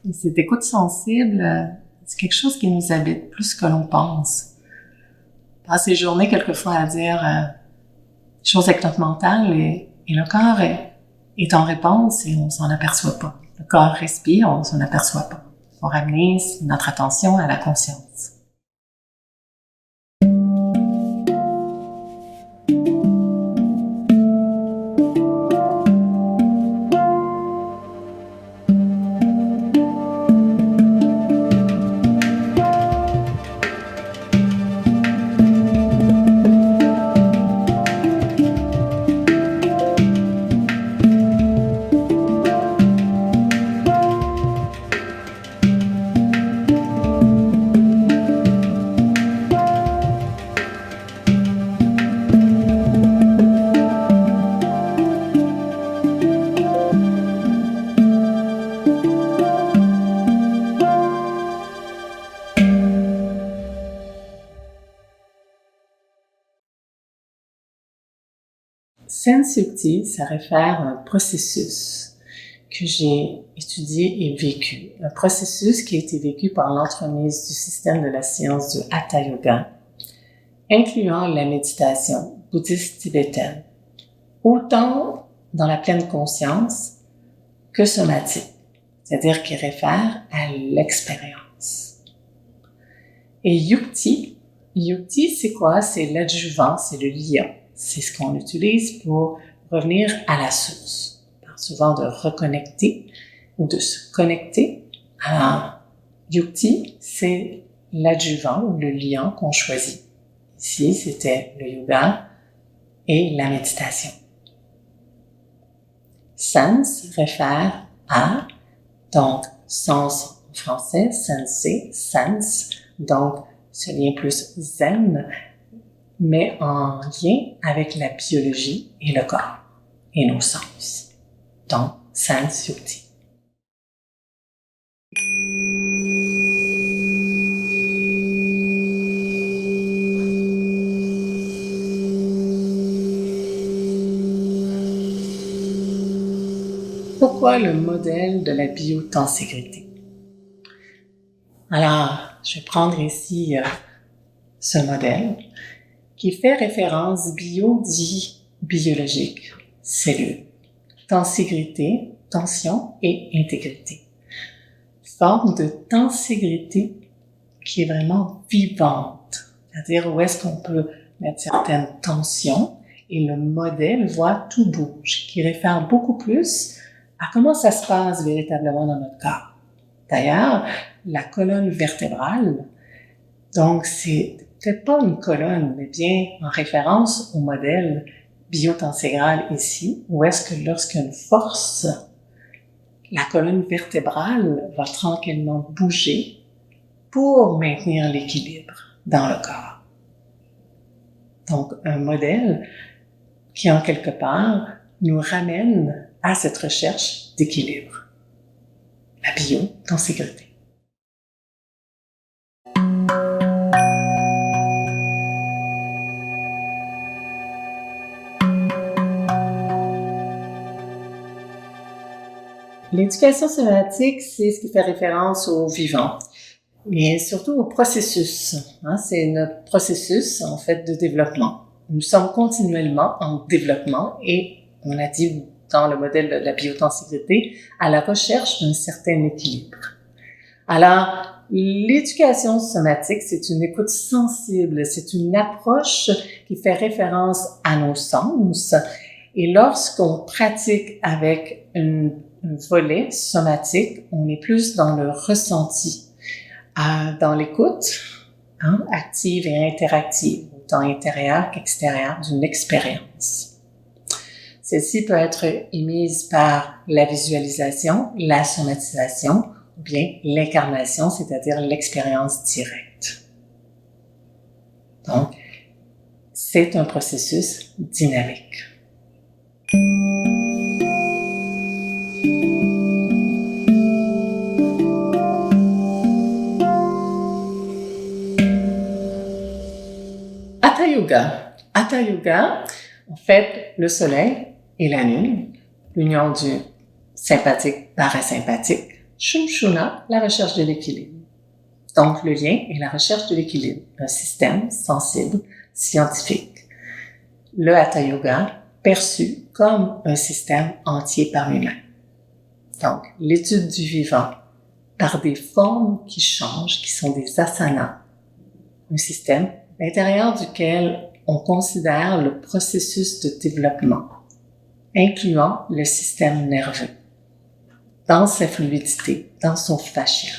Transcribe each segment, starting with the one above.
Et cette écoute sensible, c'est quelque chose qui nous habite plus que l'on pense. Passe ces journées quelquefois à dire des choses avec notre mental et le corps est en réponse et on s'en aperçoit pas. Le corps respire, on s'en aperçoit pas. Il faut ramener notre attention à la conscience. Sense-Yukti, ça réfère à un processus que j'ai étudié et vécu. Un processus qui a été vécu par l'entremise du système de la science du Hatha Yoga, incluant la méditation bouddhiste tibétaine, autant dans la pleine conscience que somatique, c'est-à-dire qui réfère à l'expérience. Et Yukti, c'est quoi? C'est l'adjuvant, c'est le liant. C'est ce qu'on utilise pour revenir à la source. On parle souvent de reconnecter ou de se connecter. Alors, Yukti, c'est l'adjuvant ou le liant qu'on choisit. Ici, c'était le yoga et la méditation. Sense réfère à, donc, sens en français, sensé, sense, donc ce lien plus zen, mais en lien avec la biologie et le corps et nos sens. Donc, Sense-Yukti. Pourquoi le modèle de la biotenségrité? Alors, je vais prendre ici ce modèle qui fait référence dit biologique, cellule, tenségrité, tension et intégrité. Forme de tenségrité qui est vraiment vivante, c'est-à-dire où est-ce qu'on peut mettre certaines tensions et le modèle voit tout bouge, qui réfère beaucoup plus à comment ça se passe véritablement dans notre corps. D'ailleurs, la colonne vertébrale, donc c'est peut-être pas une colonne, mais bien en référence au modèle biotenségral ici, où est-ce que lorsqu'une force, la colonne vertébrale va tranquillement bouger pour maintenir l'équilibre dans le corps. Donc, un modèle qui, en quelque part, nous ramène à cette recherche d'équilibre. La biotenségrité. L'éducation somatique, c'est ce qui fait référence au vivant, mais surtout au processus. C'est notre processus, en fait, de développement. Nous sommes continuellement en développement et, on a dit dans le modèle de la biotenségrité, à la recherche d'un certain équilibre. Alors, l'éducation somatique, c'est une écoute sensible, c'est une approche qui fait référence à nos sens. Et lorsqu'on pratique avec un volet somatique, on est plus dans le ressenti, dans l'écoute, active et interactive, autant intérieure qu'extérieure d'une expérience. Celle-ci peut être émise par la visualisation, la somatisation, ou bien l'incarnation, c'est-à-dire l'expérience directe. Donc, c'est un processus dynamique. Hatha Yoga. Hatha Yoga, en fait, le soleil et la lune, l'union du sympathique parasympathique, Shushuna, la recherche de l'équilibre. Donc, le lien est la recherche de l'équilibre, un système sensible, scientifique. Le Hatha Yoga, perçu comme un système entier par lui-même. Donc, l'étude du vivant par des formes qui changent, qui sont des asanas, un système à l'intérieur duquel on considère le processus de développement, incluant le système nerveux, dans sa fluidité, dans son fascia,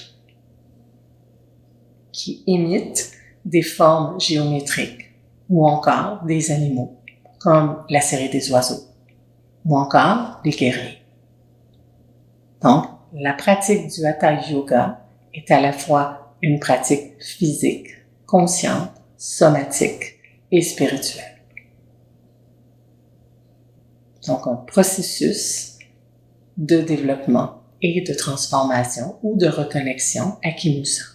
qui imite des formes géométriques ou encore des animaux, comme la série des oiseaux, ou encore des guerriers. Donc, la pratique du Hatha Yoga est à la fois une pratique physique, consciente, somatique et spirituelle. Donc, un processus de développement et de transformation ou de reconnexion à qui nous sommes.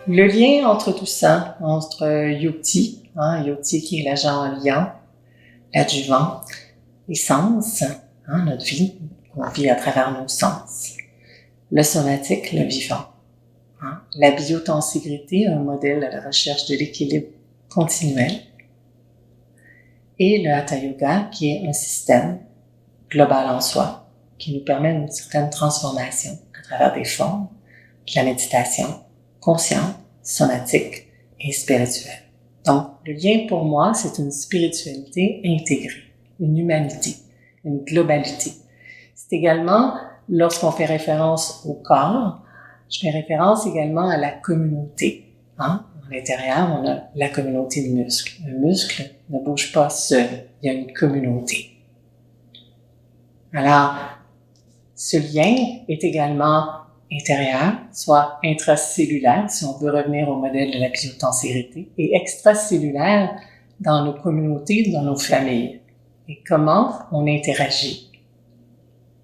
Le lien entre tout ça, entre Yukti, Yukti qui est l'agent liant, l'adjuvant, les sens, notre vie, on vit à travers nos sens. Le somatique, le vivant. La biotenségrité, un modèle à la recherche de l'équilibre continuel. Et le Hatha Yoga, qui est un système global en soi, qui nous permet une certaine transformation à travers des formes, de la méditation consciente, somatique et spirituelle. Donc, le lien pour moi, c'est une spiritualité intégrée, une humanité, une globalité. C'est également, lorsqu'on fait référence au corps, je fais référence également à la communauté. À l'intérieur, on a la communauté de muscles. Un muscle ne bouge pas seul, il y a une communauté. Alors, ce lien est également intérieur, soit intracellulaire, si on veut revenir au modèle de la biotenségrité, et extracellulaire dans nos communautés, dans nos familles. Et comment on interagit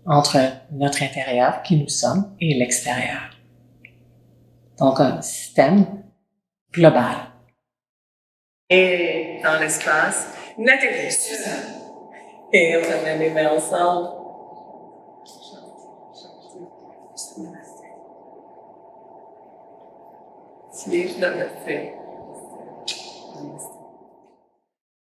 entre notre intérieur, qui nous sommes, et l'extérieur. Donc, un système global. Et dans l'espace, Nathalie. Et on va les mains ensemble. Si, je dois le faire.